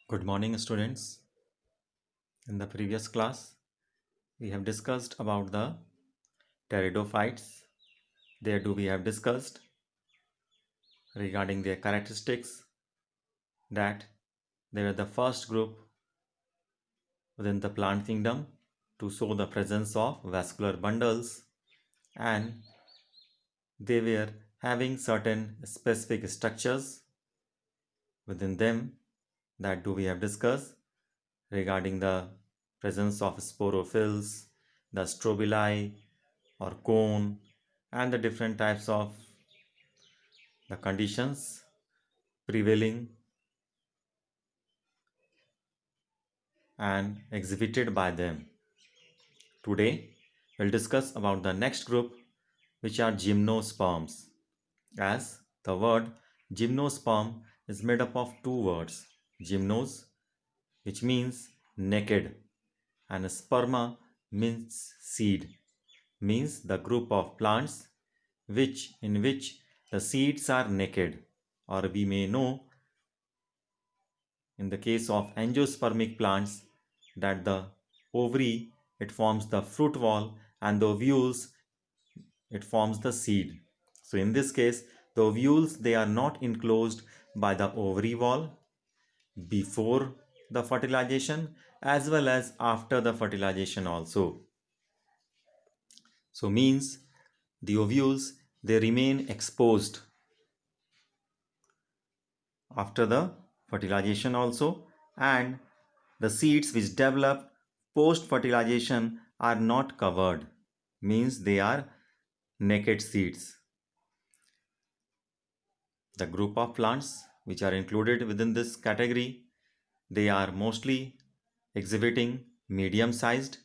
Good morning, students. In the previous class, we have discussed about the pteridophytes. There we have discussed regarding their characteristics that they were the first group within the plant kingdom to show the presence of vascular bundles, and they were having certain specific structures within them that we have discussed regarding the presence of sporophylls, the strobili or cone, and the different types of the conditions prevailing and exhibited by them. Today, we'll discuss about the next group, which are gymnosperms. As the word gymnosperm is made up of two words, gymnos, which means naked, and sperma means seed, means the group of plants in which the seeds are naked, or we may know in the case of angiospermic plants that the ovary it forms the fruit wall and the ovules it forms the seed. So in this case the ovules they are not enclosed by the ovary wall before the fertilization as well as after the fertilization also. So means the ovules they remain exposed after the fertilization also, and the seeds which develop post fertilization are not covered, means they are naked seeds. The group of plants which are included within this category, they are mostly exhibiting medium sized,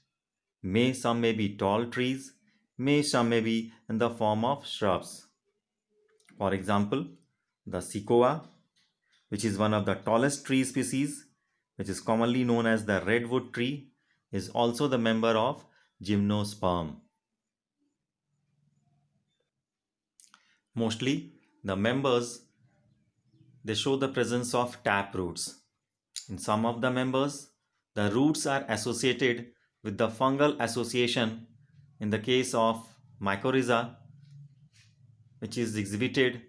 some may be tall trees, some may be in the form of shrubs. For example, the sequoia, which is one of the tallest tree species, which is commonly known as the redwood tree, is also the member of gymnosperm. Mostly, the members they show the presence of tap roots. In some of the members, the roots are associated with the fungal association. In the case of mycorrhiza, which is exhibited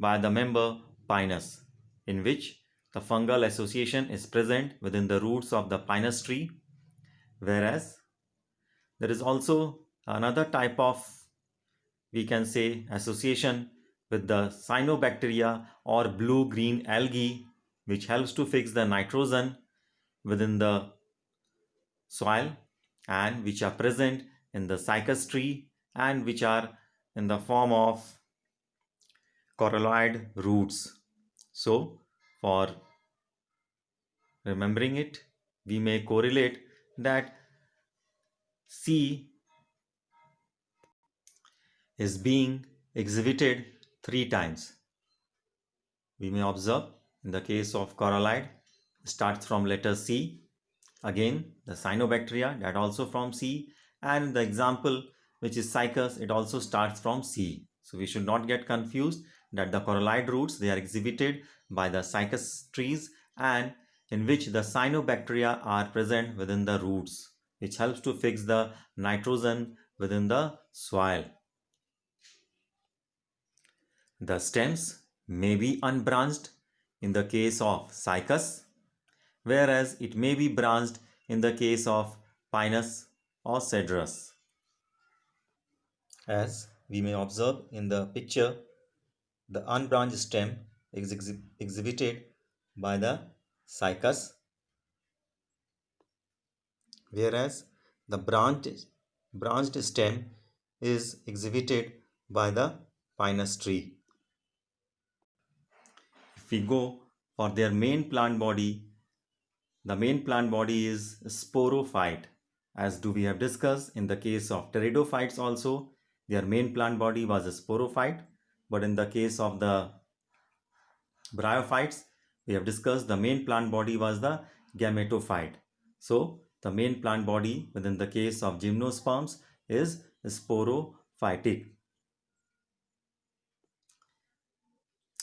by the member Pinus, in which the fungal association is present within the roots of the Pinus tree, whereas there is also another type of, we can say, association with the cyanobacteria or blue-green algae, which helps to fix the nitrogen within the soil and which are present in the cycas tree and which are in the form of coralloid roots. So, for remembering it, we may correlate that C is being exhibited 3 times. We may observe in the case of coralloid starts from letter C. Again, the cyanobacteria that also from C, and the example which is cycas it also starts from C. So we should not get confused that the coralloid roots they are exhibited by the cycas trees and in which the cyanobacteria are present within the roots, which helps to fix the nitrogen within the soil. The stems may be unbranched in the case of cycas, whereas it may be branched in the case of Pinus or Cedrus. As we may observe in the picture, the unbranched stem is exhibited by the cycas, whereas the branched stem is exhibited by the Pinus tree. If we go for their main plant body, the main plant body is sporophyte. As we have discussed in the case of pteridophytes also, their main plant body was a sporophyte. But in the case of the bryophytes, we have discussed the main plant body was the gametophyte. So the main plant body within the case of gymnosperms is sporophytic.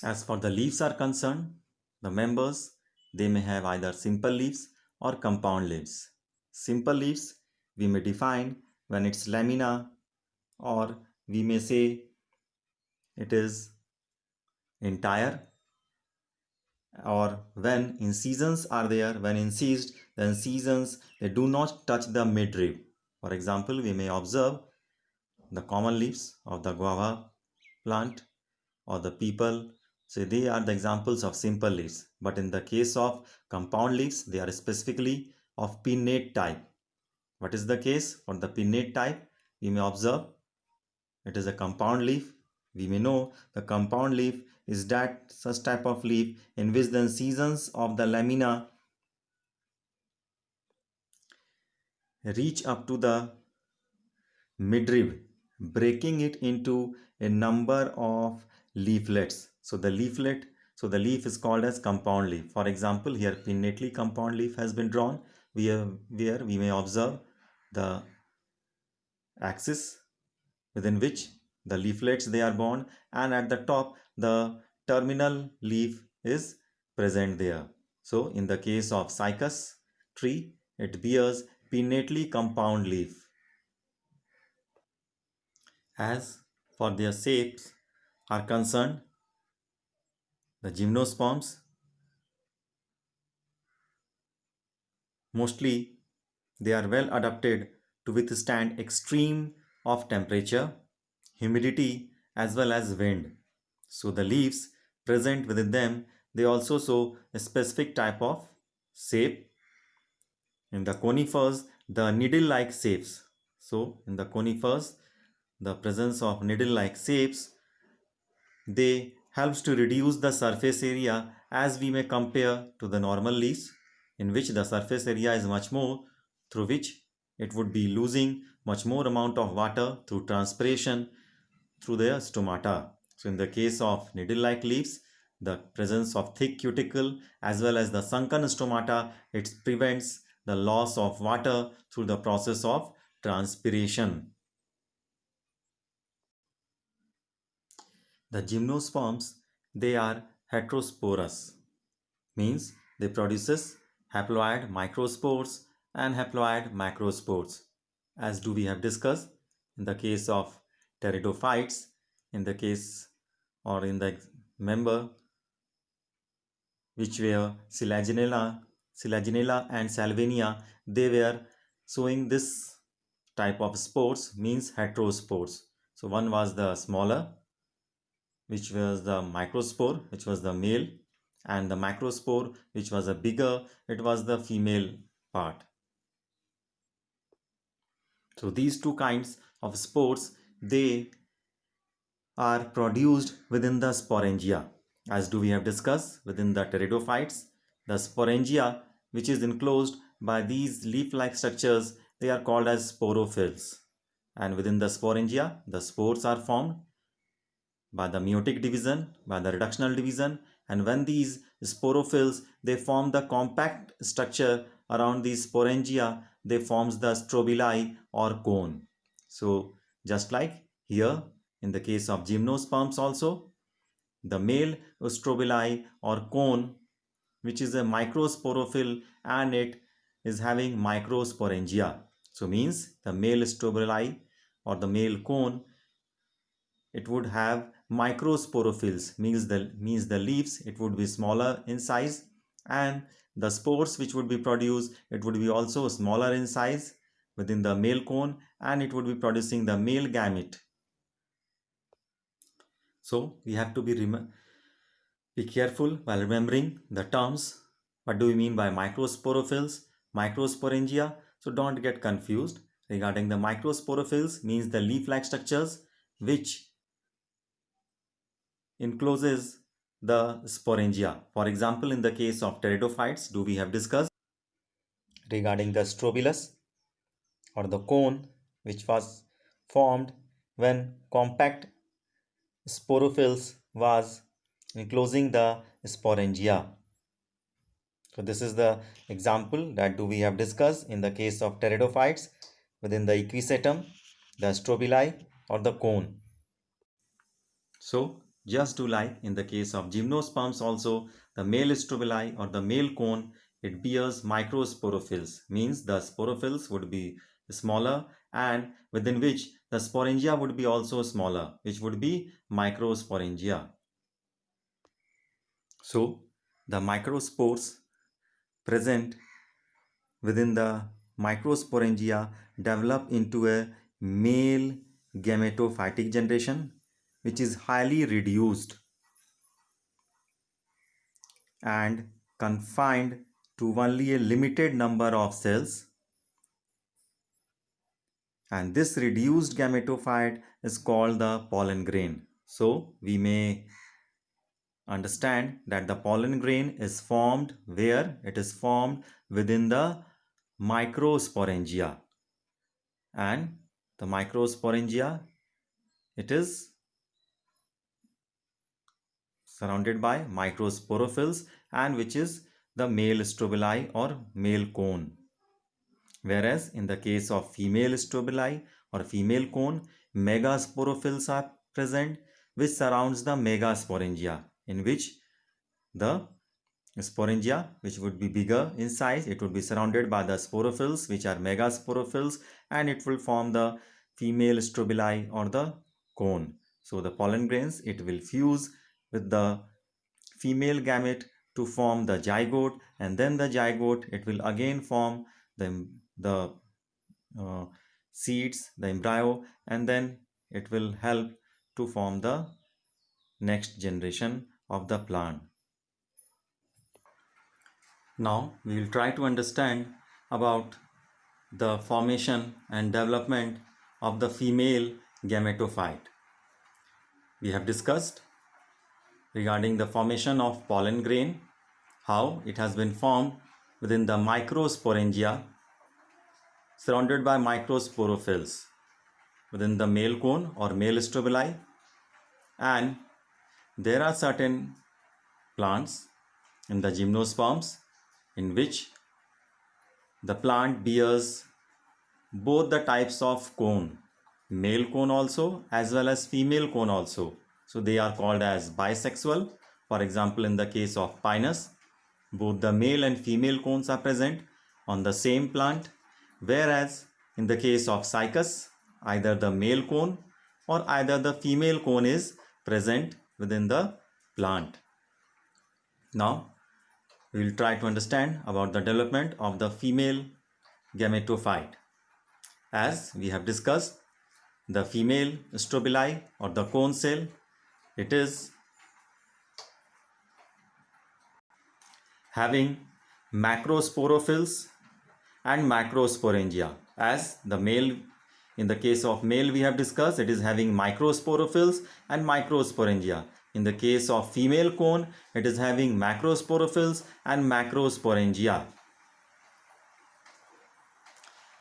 As for the leaves are concerned, the members they may have either simple leaves or compound leaves. Simple leaves we may define when it's lamina, or we may say it is entire, or when incisions are there, when incised, the incisions they do not touch the midrib. For example, we may observe the common leaves of the guava plant or the people. So they are the examples of simple leaves. But in the case of compound leaves, they are specifically of pinnate type. What is the case for the pinnate type? We may observe it is a compound leaf. We may know the compound leaf is that such type of leaf in which the incisions of the lamina reach up to the midrib, breaking it into a number of leaflets. So the leaf is called as compound leaf. For example, here pinnately compound leaf has been drawn, where we may observe the axis within which the leaflets they are borne, and at the top the terminal leaf is present there. So in the case of cycas tree, it bears pinnately compound leaf. As for their shapes are concerned, the gymnosperms mostly they are well adapted to withstand extreme of temperature, humidity as well as wind. So the leaves present within them they also show a specific type of shape. In the conifers, the needle-like shapes. So in the conifers, the presence of needle-like shapes they helps to reduce the surface area as we may compare to the normal leaves, in which the surface area is much more, through which it would be losing much more amount of water through transpiration through their stomata. So in the case of needle-like leaves, the presence of thick cuticle as well as the sunken stomata, it prevents the loss of water through the process of transpiration. The gymnosperms, they are heterosporous, means they produces haploid microspores and haploid macrospores. As do we have discussed in the case of pteridophytes, in the case or in the member which were Selaginella and Salvinia, they were showing this type of spores, means heterospores. So one was the smaller, which was the microspore, which was the male, and the macrospore, which was a bigger, it was the female part. So these two kinds of spores, they are produced within the sporangia. As do we have discussed within the pteridophytes, the sporangia, which is enclosed by these leaf-like structures, they are called as sporophylls. And within the sporangia, the spores are formed by the meiotic division, by the reductional division, and when these sporophylls they form the compact structure around these sporangia, they forms the strobili or cone. So just like here in the case of gymnosperms also, the male strobili or cone, which is a microsporophyll, and it is having microsporangia. So means the male strobili or the male cone, it would have microsporophylls, means the leaves it would be smaller in size, and the spores which would be produced, it would be also smaller in size within the male cone, and it would be producing the male gamete. So we have to be careful while remembering the terms. What do we mean by microsporophylls, microsporangia? So don't get confused. Regarding the microsporophylls, means the leaf-like structures which encloses the sporangia. For example, in the case of pteridophytes, do we have discussed regarding the strobilus or the cone, which was formed when compact sporophylls was enclosing the sporangia. So this is the example that do we have discussed in the case of pteridophytes within the equisetum, the strobili or the cone. So just do like in the case of gymnosperms also, the male strobili or the male cone, it bears microsporophylls, means the sporophylls would be smaller, and within which the sporangia would be also smaller, which would be microsporangia. So the microspores present within the microsporangia develop into a male gametophytic generation, which is highly reduced and confined to only a limited number of cells, and this reduced gametophyte is called the pollen grain. So we may understand that the pollen grain is formed where? It is formed within the microsporangia, and the microsporangia, it is surrounded by microsporophylls, and which is the male strobili or male cone. Whereas in the case of female strobili or female cone, megasporophylls are present, which surrounds the megasporangia, in which the sporangia, which would be bigger in size, it would be surrounded by the sporophylls, which are megasporophylls, and it will form the female strobili or the cone. So the pollen grains, it will fuse with the female gamete to form the zygote, and then the zygote, it will again form the seeds, the embryo, and then it will help to form the next generation of the plant. Now we will try to understand about the formation and development of the female gametophyte. We have discussed regarding the formation of pollen grain, how it has been formed within the microsporangia surrounded by microsporophylls within the male cone or male strobili, and there are certain plants in the gymnosperms in which the plant bears both the types of cone, male cone also as well as female cone also. So they are called as bisexual. For example, in the case of Pinus, both the male and female cones are present on the same plant, whereas in the case of Cycas, either the male cone or either the female cone is present within the plant. Now we will try to understand about the development of the female gametophyte. As we have discussed, the female strobili or the cone cell, it is having macrosporophylls and macrosporangia. As the male, in the case of male we have discussed, it is having microsporophylls and microsporangia. In the case of female cone, it is having macrosporophylls and macrosporangia.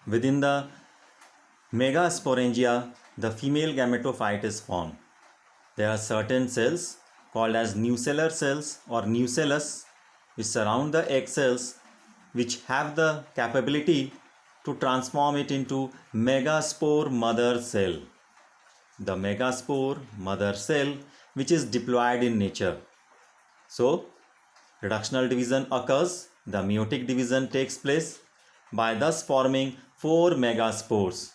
Within the megasporangia, the female gametophyte is formed. There are certain cells called as nucellar cells or nucellus which surround the egg cells, which have the capability to transform it into megaspore mother cell. The megaspore mother cell, which is diploid in nature. So reductional division occurs, the meiotic division takes place by thus forming 4 megaspores,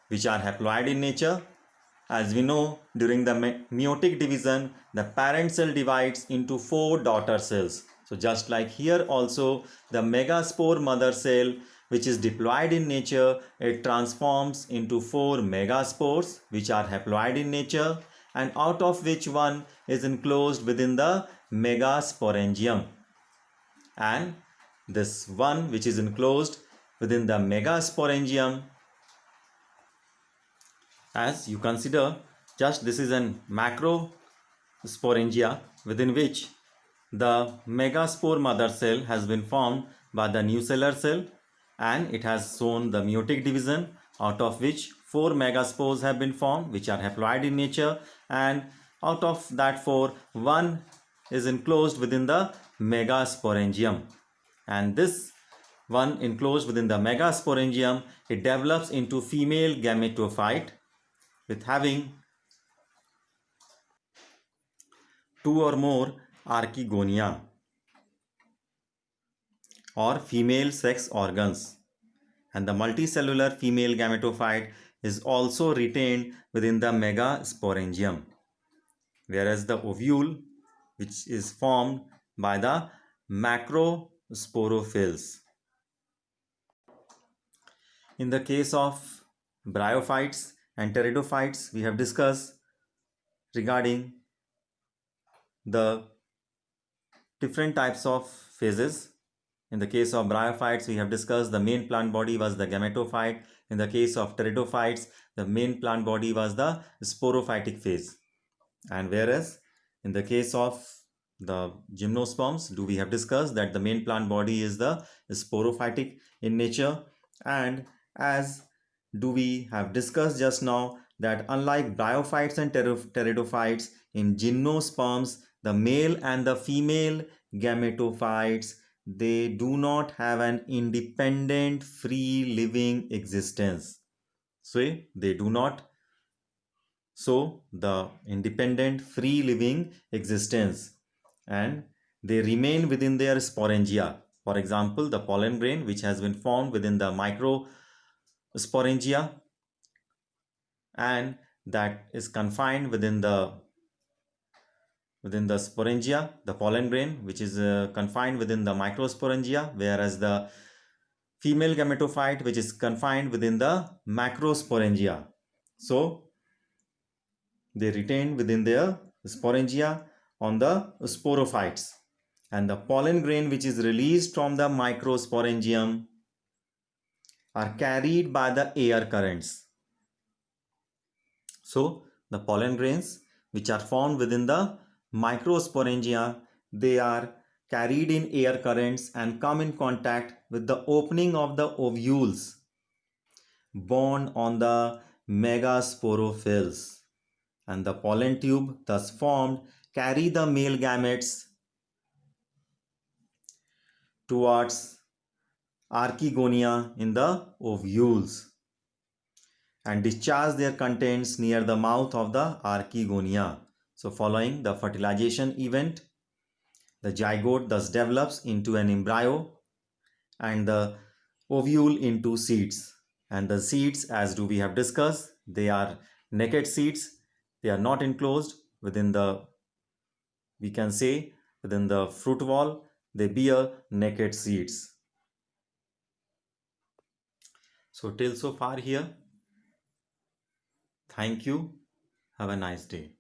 which are haploid in nature. As we know, during the meiotic division, the parent cell divides into 4 daughter cells. So just like here also, the megaspore mother cell, which is diploid in nature, it transforms into 4 megaspores, which are haploid in nature, and out of which one is enclosed within the megasporangium. And this one which is enclosed within the megasporangium, as you consider, just this is an macrosporangia within which the megaspore mother cell has been formed by the nucellar cell, and it has shown the meiotic division, out of which 4 megaspores have been formed, which are haploid in nature, and out of that 4, one is enclosed within the megasporangium, and this one enclosed within the megasporangium, it develops into female gametophyte with having 2 or more archegonia or female sex organs, and the multicellular female gametophyte is also retained within the megasporangium, whereas the ovule, which is formed by the macrosporophylls. In the case of bryophytes and pteridophytes, we have discussed regarding the different types of phases. In the case of bryophytes, we have discussed the main plant body was the gametophyte. In the case of pteridophytes, the main plant body was the sporophytic phase. And whereas in the case of the gymnosperms, we have discussed that the main plant body is the sporophytic in nature. And as we have discussed just now, that unlike bryophytes and pteridophytes, in gymnosperms, the male and the female gametophytes, they do not have an independent free living existence. So they do not show the independent free living existence, and they remain within their sporangia. For example, the pollen grain, which has been formed within the microsporangia, and that is confined within the sporangia, the pollen grain, which is confined within the microsporangia, whereas the female gametophyte, which is confined within the macrosporangia. So they retain within their sporangia on the sporophytes, and the pollen grain which is released from the microsporangium are carried by the air currents. So the pollen grains which are formed within the microsporangia, they are carried in air currents and come in contact with the opening of the ovules borne on the megasporophylls, and the pollen tube thus formed carry the male gametes towards archegonia in the ovules and discharge their contents near the mouth of the archegonia. So following the fertilization event, the zygote thus develops into an embryo and the ovule into seeds. And the seeds, as we have discussed, they are naked seeds. They are not enclosed within the, we can say, within the fruit wall. They bear naked seeds. So till so far here, thank you. Have a nice day.